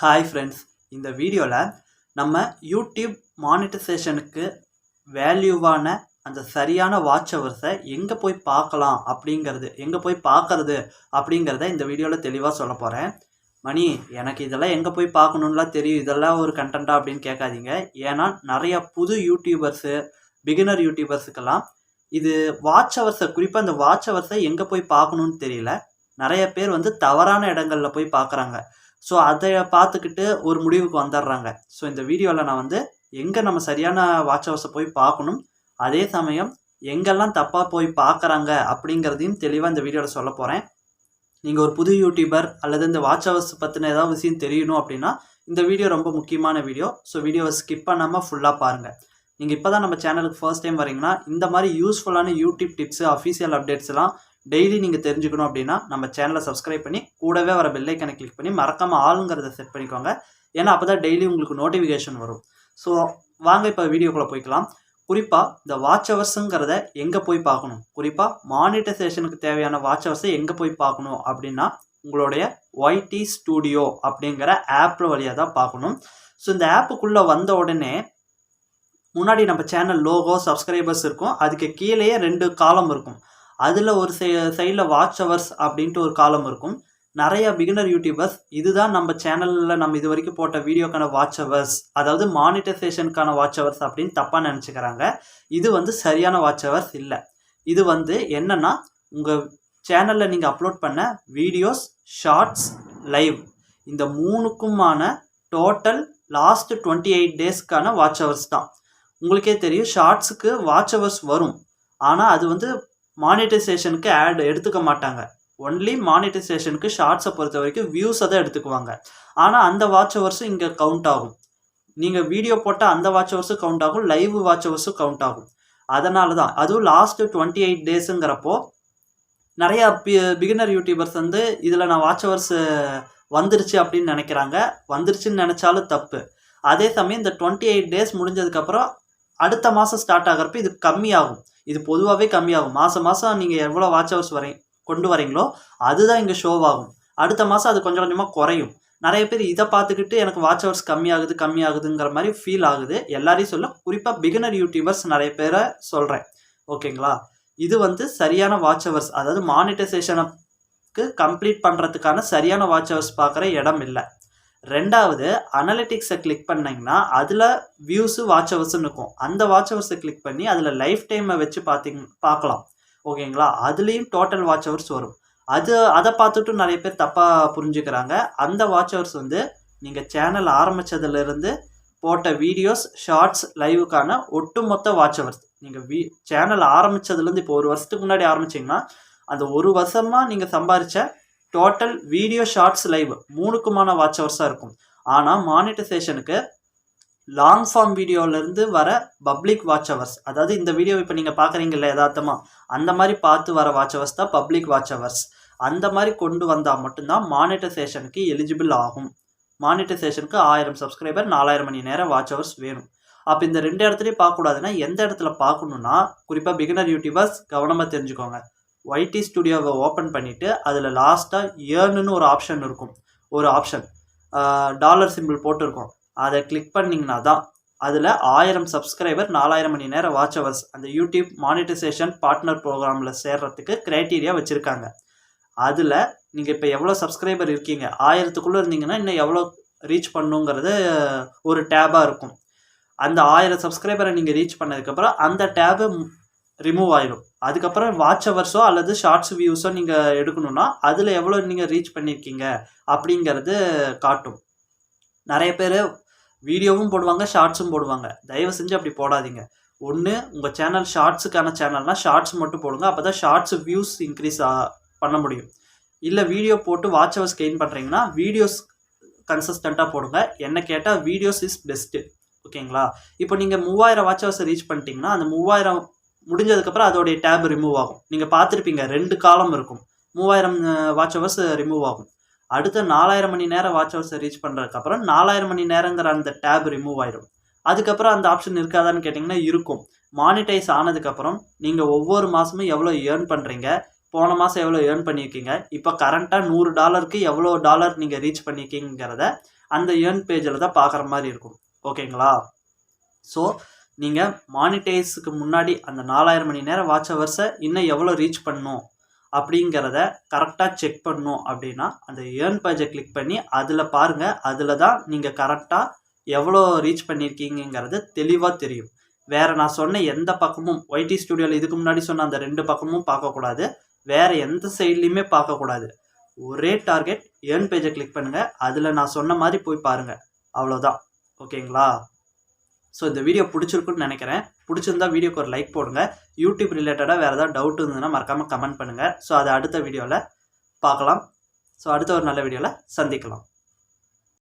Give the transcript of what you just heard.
Hi friends, இந்த வீடியோவில் நம்ம யூடியூப் மானிட்டைசேஷனுக்கு வேல்யூவான அந்த சரியான வாட்ச் ஹவர்ஸை எங்கே போய் பார்க்கலாம் எங்கே போய் பார்க்கறது அப்படிங்கிறத இந்த வீடியோவில் தெளிவாக சொல்ல போகிறேன். மணி, எனக்கு இதெல்லாம் எங்கே போய் பார்க்கணுன்னுலாம் தெரியும், இதெல்லாம் ஒரு கண்டென்ட்டா அப்படின்னு கேட்காதீங்க. ஏன்னா நிறைய புது யூடியூபர்ஸு, பிகினர் யூடியூபர்ஸுக்கெல்லாம் இது வாட்ச் ஹவர்ஸை, குறிப்பாக அந்த வாட்ச் ஹவர்ஸை எங்கே போய் பார்க்கணுன்னு தெரியல. நிறைய பேர் தவறான இடங்களில் போய் பார்க்குறாங்க. ஸோ அதை பார்த்துக்கிட்டு ஒரு முடிவுக்கு வந்துடுறாங்க. ஸோ இந்த வீடியோவில் நான் எங்கே நம்ம சரியான வாட்ச் ஹவர்ஸை போய் பார்க்கணும், அதே சமயம் எங்கெல்லாம் தப்பாக போய் பார்க்குறாங்க அப்படிங்கிறதையும் தெளிவாக இந்த வீடியோவில் சொல்ல போகிறேன். நீங்கள் ஒரு புது யூடியூபர் அல்லது இந்த வாட்ச் ஹவர்ஸ் பற்றின ஏதாவது விஷயம் தெரியணும் அப்படின்னா இந்த வீடியோ ரொம்ப முக்கியமான வீடியோ. ஸோ வீடியோவை ஸ்கிப் பண்ணாமல் ஃபுல்லாக பாருங்கள். நீங்கள் இப்போ தான் நம்ம சேனலுக்கு ஃபர்ஸ்ட் டைம் வரீங்கன்னா இந்த மாதிரி யூஸ்ஃபுல்லான யூடியூப் டிப்ஸு, அஃபீஷியல் அப்டேட்ஸ்லாம் டெய்லி நீங்கள் தெரிஞ்சுக்கணும் அப்படின்னா நம்ம சேனலை சப்ஸ்கிரைப் பண்ணி கூடவே வர பெல் ஐக்கனை கிளிக் பண்ணி மறக்காமல் ஆளுங்கிறத செட் பண்ணிக்கோங்க. ஏன்னா அப்போ தான் டெய்லி உங்களுக்கு நோட்டிஃபிகேஷன் வரும். ஸோ வாங்க இப்போ வீடியோக்குள்ளே போய்க்கலாம். குறிப்பாக இந்த வாட்ச் ஹவர்ஸுங்கிறத எங்கே போய் பார்க்கணும், குறிப்பாக மானிட்டைசேஷனுக்கு தேவையான வாட்ச் ஹவர்ஸை எங்கே போய் பார்க்கணும் அப்படின்னா உங்களுடைய YT ஸ்டூடியோ அப்படிங்கிற ஆப் வழியாக தான் பார்க்கணும். ஸோ இந்த ஆப்புக்குள்ளே வந்த உடனே முன்னாடி நம்ம சேனல் லோகோ, சப்ஸ்கிரைபர்ஸ் இருக்கும். அதுக்கு கீழேயே 2 காலம் இருக்கும். அதில் ஒரு சைடில் வாட்ச் ஹவர்ஸ் அப்படின்ட்டு ஒரு காலம் இருக்கும். நிறைய பிகினர் யூடியூபர்ஸ் இதுதான் நம்ம சேனலில் நம்ம இது வரைக்கும் போட்ட வீடியோக்கான வாட்ச் ஹவர்ஸ், அதாவது மானிட்டைசேஷனுக்கான வாட்ச் ஹவர்ஸ் அப்படின்னு தப்பாக நினச்சிக்கிறாங்க. இது சரியான வாட்ச் ஹவர்ஸ் இல்லை. இது என்னன்னா உங்கள் சேனலில் நீங்கள் அப்லோட் பண்ண வீடியோஸ், ஷார்ட்ஸ், லைவ் இந்த 3க்குமான டோட்டல் லாஸ்ட் 28 டேஸ்க்கான வாட்ச் ஹவர்ஸ் தான். உங்களுக்கே தெரியும், ஷார்ட்ஸுக்கு வாட்ச் ஹவர்ஸ் வரும், ஆனால் அது மானிட்டைசேஷனுக்கு ஆட் எடுத்துக்க மாட்டாங்க. ஒன்லி மானிட்டைசேஷனுக்கு ஷார்ட்ஸை பொறுத்த வரைக்கும் வியூஸை தான் எடுத்துக்குவாங்க. ஆனால் அந்த வாட்ச் ஹவர்ஸும் இங்கே கவுண்ட் ஆகும். நீங்கள் வீடியோ போட்டால் அந்த வாட்ச் ஹவர்ஸும் கவுண்ட் ஆகும், லைவ் வாட்ச் ஹவர்ஸும் கவுண்ட் ஆகும். அதனால தான் அதுவும் லாஸ்ட்டு 28 டேஸுங்கிறப்போ நிறையா பிகினர் யூடியூபர்ஸ் இதில் நான் வாட்ச் ஹவர்ஸ் வந்துருச்சு அப்படின்னு நினைக்கிறாங்க. வந்துருச்சுன்னு நினச்சாலும் தப்பு. அதே சமயம் இந்த 28 டேஸ் முடிஞ்சதுக்கப்புறம் அடுத்த மாதம் ஸ்டார்ட் ஆகிறப்ப இது கம்மியாகும். இது பொதுவாகவே கம்மியாகும். மாதம் நீங்கள் எவ்வளோ வாட்ச் ஹவர்ஸ் கொண்டு வரீங்களோ அதுதான் இங்கே ஷோ ஆகும். அடுத்த மாதம் அது கொஞ்சம் கொஞ்சமாக குறையும். நிறைய பேர் இதை பார்த்துக்கிட்டு எனக்கு வாட்ச் ஹவர்ஸ் கம்மியாகுதுங்கிற மாதிரி ஃபீல் ஆகுது. எல்லாரையும் சொல்ல, குறிப்பாக பிகினர் யூடியூபர்ஸ் நிறைய பேரை சொல்கிறேன். ஓகேங்களா? இது சரியான வாட்ச் ஹவர்ஸ், அதாவது மானிட்டைசேஷனுக்கு கம்ப்ளீட் பண்ணுறதுக்கான சரியான வாட்ச் ஹவர்ஸ் பார்க்குற இடம் இல்லை. ரெண்டாவது, அனலிட்டிக்ஸை கிளிக் பண்ணிங்கன்னா அதில் வியூஸு, வாட்ச் ஹவர்ஸ்ன்னு இருக்கும். அந்த வாட்ச் ஹவர்ஸை கிளிக் பண்ணி அதில் லைஃப் டைமை வச்சு பார்க்கலாம். ஓகேங்களா? அதுலேயும் டோட்டல் வாட்ச் ஹவர்ஸ் வரும். அதை பார்த்துட்டு நிறைய பேர் தப்பாக புரிஞ்சுக்கிறாங்க. அந்த வாட்ச் ஹவர்ஸ் நீங்கள் சேனல் ஆரம்பித்ததுலேருந்து போட்ட வீடியோஸ், ஷார்ட்ஸ், லைவுக்கான ஒட்டுமொத்த வாட்ச் ஹவர்ஸ். நீங்கள் சேனல் ஆரம்பித்ததுலேருந்து இப்போ 1 வருஷத்துக்கு முன்னாடி ஆரம்பிச்சிங்கன்னா அந்த 1 வருஷமாக நீங்கள் சம்பாதிச்ச டோட்டல் வீடியோ, ஷார்ட்ஸ், லைவ் 3க்குமான வாட்ச் ஹவர்ஸாக இருக்கும். ஆனால் மானிட்டைசேஷனுக்கு லாங் ஃபார்ம் வீடியோவிலேருந்து வர பப்ளிக் வாட்ச் ஹவர்ஸ், அதாவது இந்த வீடியோ இப்போ நீங்கள் பார்க்குறீங்கல்ல யதார்த்தமாக, அந்த மாதிரி பார்த்து வர வாட்ச் ஹவர்ஸ் தான் பப்ளிக் வாட்ச் ஹவர்ஸ். அந்த மாதிரி கொண்டு வந்தால் மட்டும்தான் மானிட்டைசேஷனுக்கு எலிஜிபிள் ஆகும். மானிட்டைசேஷனுக்கு 1000 சப்ஸ்கிரைபர், 4000 மணி நேரம் வாட்ச் ஹவர்ஸ் வேணும். அப்போ இந்த 2 இடத்துலையும் பார்க்கக்கூடாதுன்னா எந்த இடத்துல பார்க்கணுன்னா, குறிப்பாக பிகினர் யூடியூபர்ஸ் கவனமாக தெரிஞ்சுக்கோங்க. YT ஸ்டுடியோவை ஓப்பன் பண்ணிவிட்டு அதில் லாஸ்ட்டாக ஏர்னுன்னு ஒரு ஆப்ஷன் இருக்கும். ஒரு ஆப்ஷன் டாலர் சிம்பிள் போட்டிருக்கோம். அதை கிளிக் பண்ணிங்கன்னா தான் அதில் 1000 சப்ஸ்கிரைபர், 4000 மணி நேரம் வாட்ச் ஹவர்ஸ் அந்த யூடியூப் மானிட்டைசேஷன் பார்ட்னர் ப்ரோக்ராமில் சேர்றதுக்கு க்ரைட்டீரியா வச்சுருக்காங்க. அதில் நீங்கள் இப்போ எவ்வளோ சப்ஸ்கிரைபர் இருக்கீங்க, 1000க்குள்ளே இருந்தீங்கன்னா இன்னும் எவ்வளோ ரீச் பண்ணுங்கிறது ஒரு டேபாக இருக்கும். அந்த 1000 சப்ஸ்கிரைபரை நீங்கள் ரீச் பண்ணதுக்கப்புறம் அந்த டேபு ரிமூவ் ஆயிடும். அதுக்கப்புறம் வாட்ச் ஹவர்ஸோ அல்லது ஷார்ட்ஸ் வியூஸோ நீங்கள் எடுக்கணும்னா அதில் எவ்வளோ நீங்கள் ரீச் பண்ணியிருக்கீங்க அப்படிங்கிறது காட்டும். நிறைய பேர் வீடியோவும் போடுவாங்க, ஷார்ட்ஸும் போடுவாங்க. தயவு செஞ்சு அப்படி போடாதீங்க. ஒன்று, உங்கள் சேனல் ஷார்ட்ஸுக்கான சேனல்னால் ஷார்ட்ஸ் மட்டும் போடுங்க. அப்போ தான் ஷார்ட்ஸ் வியூஸ் இன்க்ரீஸ் பண்ண முடியும். இல்லை வீடியோ போட்டு வாட்ச் ஹவர்ஸ் கெயின் பண்ணுறீங்கன்னா வீடியோஸ் கன்சிஸ்டண்ட்டாக போடுங்க. என்ன கேட்டால் வீடியோஸ் இஸ் பெஸ்ட்டு. ஓகேங்களா? இப்போ நீங்கள் 3000 வாட்ச் ஹவர்ஸை ரீச் பண்ணிட்டீங்கன்னா அந்த 3000 முடிஞ்சதுக்கப்புறம் அதோடைய டேப் ரிமூவ் ஆகும். நீங்கள் பார்த்துருப்பீங்க, 2 காலம் இருக்கும். 3000 வாட்ச் ஹவர்ஸ் ரிமூவ் ஆகும். அடுத்த 4000 மணி நேரம் வாட்ச் ஹவர்ஸை ரீச் பண்ணுறதுக்கப்புறம் 4000 மணி நேரங்கிற அந்த டேப் ரிமூவ் ஆயிடும். அதுக்கப்புறம் அந்த ஆப்ஷன் இருக்காதான்னு கேட்டிங்கன்னா இருக்கும். மானிட்டைஸ் ஆனதுக்கப்புறம் நீங்கள் ஒவ்வொரு மாதமும் எவ்வளோ ஏர்ன் பண்ணுறீங்க, போன மாதம் எவ்வளோ ஏர்ன் பண்ணியிருக்கீங்க, இப்போ கரண்ட்டாக $100க்கு எவ்வளோ டாலர் நீங்கள் ரீச் பண்ணியிருக்கீங்கிறத அந்த ஏர்ன் பேஜில் தான் பார்க்குற மாதிரி இருக்கும். ஓகேங்களா? ஸோ நீங்கள் மானிட்டைஸுக்கு முன்னாடி அந்த 4000 மணி நேரம் வாட்ச் ஹவர்ஸை இன்னும் எவ்வளோ ரீச் பண்ணணும் அப்படிங்கிறத கரெக்டாக செக் பண்ணணும் அப்படின்னா அந்த ஏர்ன் பேஜை கிளிக் பண்ணி அதில் பாருங்கள். அதில் தான் நீங்கள் கரெக்டாக எவ்வளோ ரீச் பண்ணியிருக்கீங்கிறது தெளிவாக தெரியும். வேறு நான் சொன்ன எந்த பக்கமும் ஒய்டி ஸ்டுடியோவில் இதுக்கு முன்னாடி சொன்ன அந்த 2 பக்கமும் பார்க்கக்கூடாது, வேறு எந்த சைட்லேயுமே பார்க்கக்கூடாது. ஒரே டார்கெட் ஏர்ன் பேஜை கிளிக் பண்ணுங்கள், அதில் நான் சொன்ன மாதிரி போய் பாருங்கள். அவ்வளோதான். ஓகேங்களா? ஸோ இந்த வீடியோ பிடிச்சிருக்குன்னு நினைக்கிறேன். பிடிச்சிருந்தா வீடியோக்கு ஒரு லைக் போடுங்க. யூடியூப் ரிலேட்டடாக வேறு ஏதாவது டவுட் இருந்ததுன்னா மறக்காமல் கமெண்ட் பண்ணுங்கள். ஸோ அதை அடுத்த வீடியோவில் பார்க்கலாம். ஸோ அடுத்த ஒரு நல்ல வீடியோவில் சந்திக்கலாம்.